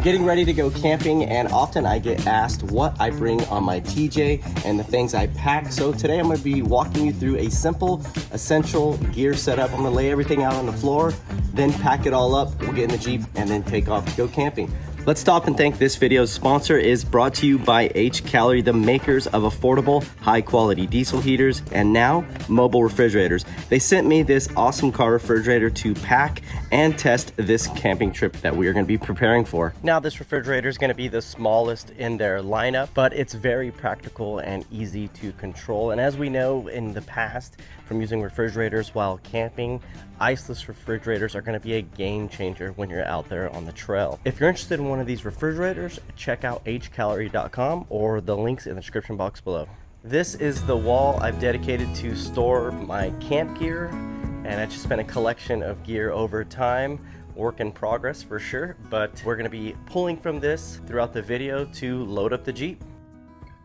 getting ready to go camping, and often I get asked what I bring on my TJ and the things I pack. So today I'm going to be walking you through a simple, essential gear setup. I'm going to lay everything out on the floor, then pack it all up. We'll get in the Jeep and then take off to go camping. Let's stop and thank this video's sponsor. Is brought to you by H-Calorie, the makers of affordable, high-quality diesel heaters and now mobile refrigerators. They sent me this awesome car refrigerator to pack and test this camping trip that we are going to be preparing for. Now, this refrigerator is going to be the smallest in their lineup, but it's very practical and easy to control. And as we know in the past from using refrigerators while camping, iceless refrigerators are going to be a game changer when you're out there on the trail. If you're interested in one of these refrigerators, check out hcalorie.com or the links in the description box below. This is the wall I've dedicated to store my camp gear, and it's just been a collection of gear over time. Work in progress for sure, but we're going to be pulling from this throughout the video to load up the Jeep.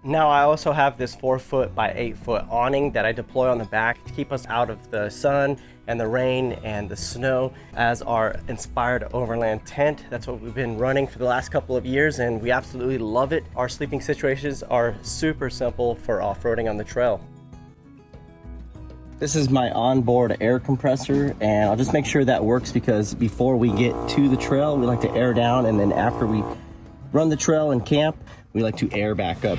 Now, I also have this 4-foot by 8-foot awning that I deploy on the back to keep us out of the sun and the rain and the snow as our inspired overland tent. That's what we've been running for the last couple of years, and we absolutely love it. Our sleeping situations are super simple for off-roading on the trail. This is my onboard air compressor, and I'll just make sure that works because before we get to the trail, we like to air down, and then after we run the trail and camp, we like to air back up.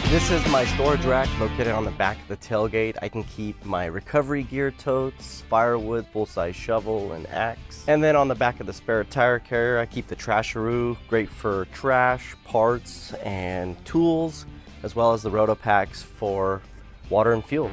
This is my storage rack located on the back of the tailgate. I can keep my recovery gear totes, firewood, full-size shovel, and axe. And then on the back of the spare tire carrier, I keep the trasharoo, great for trash, parts, and tools, as well as the roto packs for water and fuel.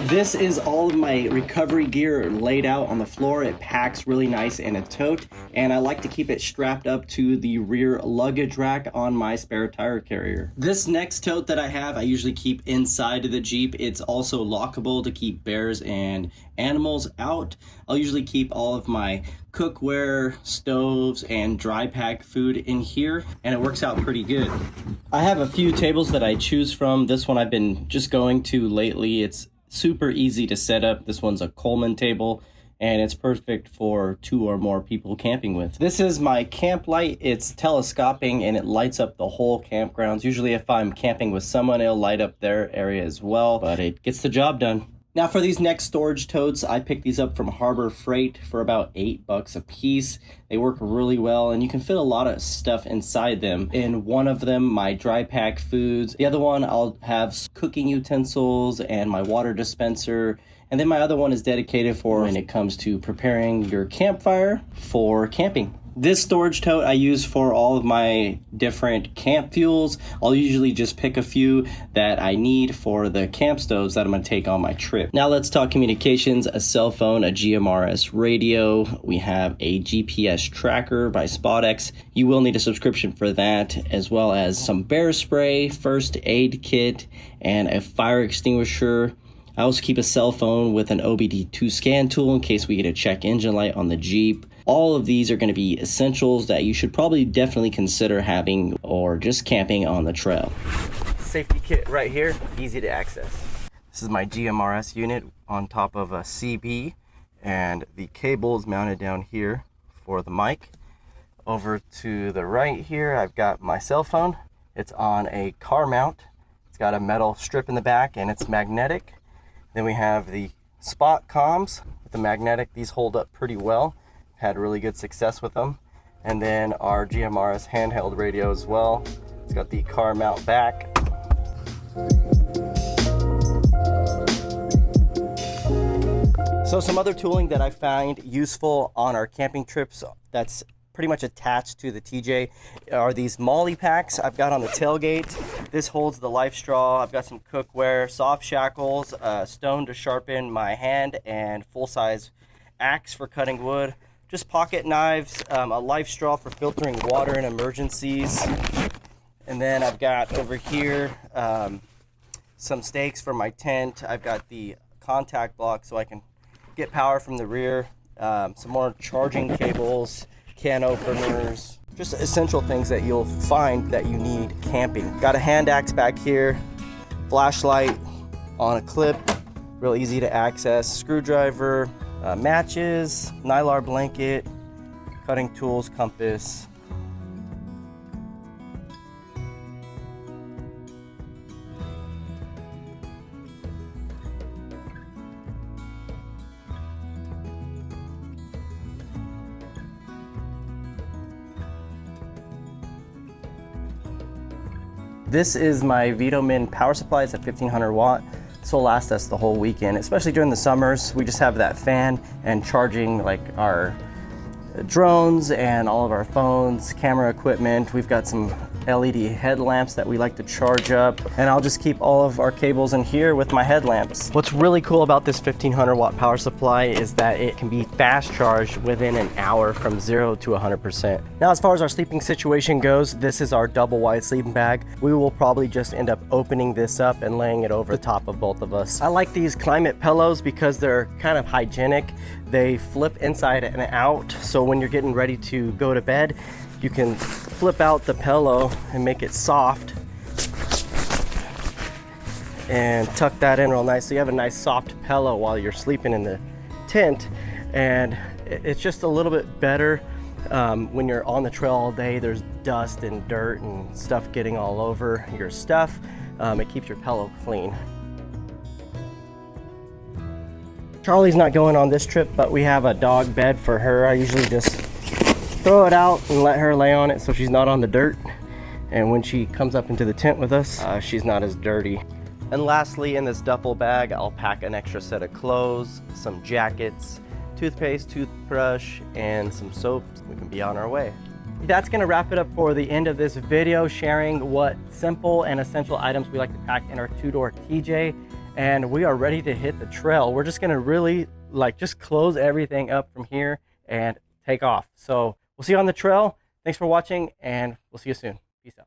This is all of my recovery gear laid out on the floor. It packs really nice in a tote, and I like to keep it strapped up to the rear luggage rack on my spare tire carrier. This next tote that I have, I usually keep inside of the Jeep. It's also lockable to keep bears and animals out. I'll usually keep all of my cookware, stoves, and dry pack food in here, and it works out pretty good. I have a few tables that I choose from. This one I've been just going to lately. It's super easy to set up. This one's a Coleman table, and it's perfect for 2 or more people camping with. This is my camp light. It's telescoping, and it lights up the whole campgrounds. Usually if I'm camping with someone, it'll light up their area as well, but it gets the job done. Now, for these next storage totes, I picked these up from Harbor Freight for about $8 a piece. They work really well, and you can fit a lot of stuff inside them. In one of them, my dry pack foods. The other one, I'll have cooking utensils and my water dispenser. And then my other one is dedicated for when it comes to preparing your campfire for camping. This storage tote I use for all of my different camp fuels. I'll usually just pick a few that I need for the camp stoves that I'm going to take on my trip. Now let's talk communications. A cell phone, a GMRS radio. We have a GPS tracker by SpotX. You will need a subscription for that, as well as some bear spray, first aid kit, and a fire extinguisher. I also keep a cell phone with an OBD2 scan tool in case we get a check engine light on the Jeep. All of these are going to be essentials that you should probably definitely consider having or just camping on the trail. Safety kit right here, easy to access. This is my GMRS unit on top of a CB, and the cable is mounted down here for the mic. Over to the right here, I've got my cell phone. It's on a car mount. It's got a metal strip in the back, and it's magnetic. Then we have the spot comms with the magnetic. These hold up pretty well. Had really good success with them. And then our GMRS handheld radio as well. It's got the car mount back. So some other tooling that I find useful on our camping trips that's pretty much attached to the TJ are these molly packs I've got on the tailgate. This holds the life straw. I've got some cookware, soft shackles, a stone to sharpen my hand, and full-size axe for cutting wood. Just pocket knives, a life straw for filtering water in emergencies. And then I've got over here some stakes for my tent. I've got the contact block so I can get power from the rear. Some more charging cables, can openers, just essential things that you'll find that you need camping. Got a hand axe back here, flashlight on a clip, real easy to access. Screwdriver, matches, Nylar blanket, cutting tools, compass. This is my Vitomin power supply. It's at 1500 watt. This will last us the whole weekend, especially during the summers. We just have that fan and charging like our drones and all of our phones, camera equipment. We've got some LED headlamps that we like to charge up, and I'll just keep all of our cables in here with my headlamps. What's really cool about this 1500 watt power supply is that it can be fast charged within an hour from 0 to 100%. Now, as far as our sleeping situation goes, this is our double wide sleeping bag. We will probably just end up opening this up and laying it over the top of both of us. I like these climate pillows because they're kind of hygienic. They flip inside and out, so when you're getting ready to go to bed, you can flip out the pillow and make it soft and tuck that in real nice, so you have a nice soft pillow while you're sleeping in the tent. And it's just a little bit better when you're on the trail all day. There's dust and dirt and stuff getting all over your stuff. It keeps your pillow clean. Charlie's not going on this trip, but we have a dog bed for her. I usually just throw it out and let her lay on it so she's not on the dirt. And when she comes up into the tent with us, she's not as dirty. And lastly, in this duffel bag, I'll pack an extra set of clothes, some jackets, toothpaste, toothbrush, and some soaps. We can be on our way. That's gonna wrap it up for the end of this video, sharing what simple and essential items we like to pack in our two-door TJ. And we are ready to hit the trail. We're just gonna really just close everything up from here and take off. So we'll see you on the trail. Thanks for watching, and we'll see you soon. Peace out.